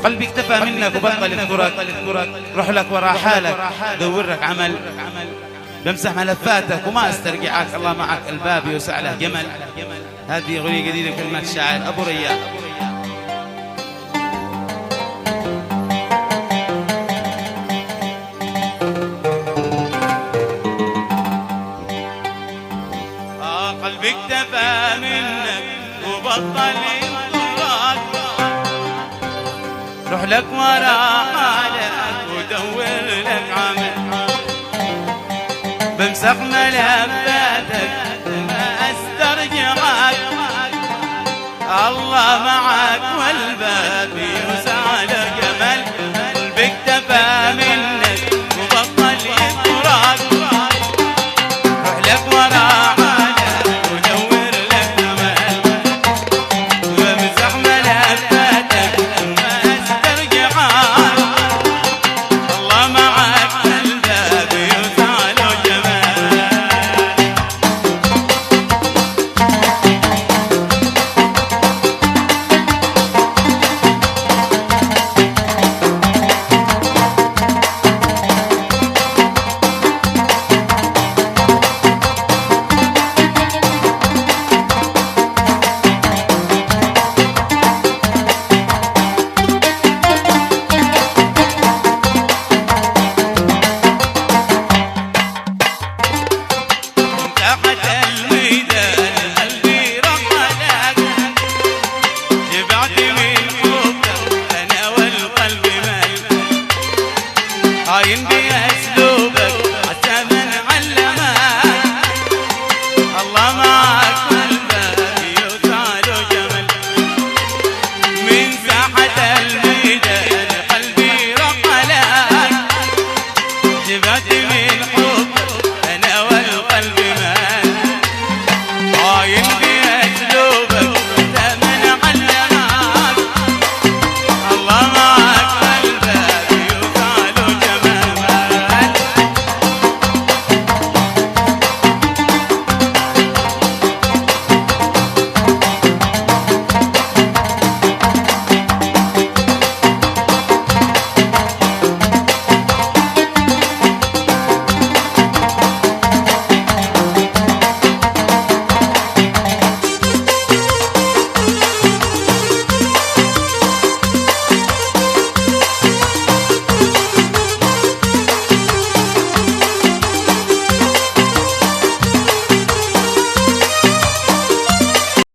قلبي اكتفى منك وبطل يذكرك، روح لك ورا حالك دور لك عمل، بمسح ملفاتك وما استرجعك، الله معك الباب يوسع له جمل. هذه أغنية جديدة كلمات الشاعر أبو ريان. قلبي اكتفى منك وبطل ينطرك، روح لك ورا حالك ودور لك عمل، بمسح ملفاتك ما استرجعك، الله معك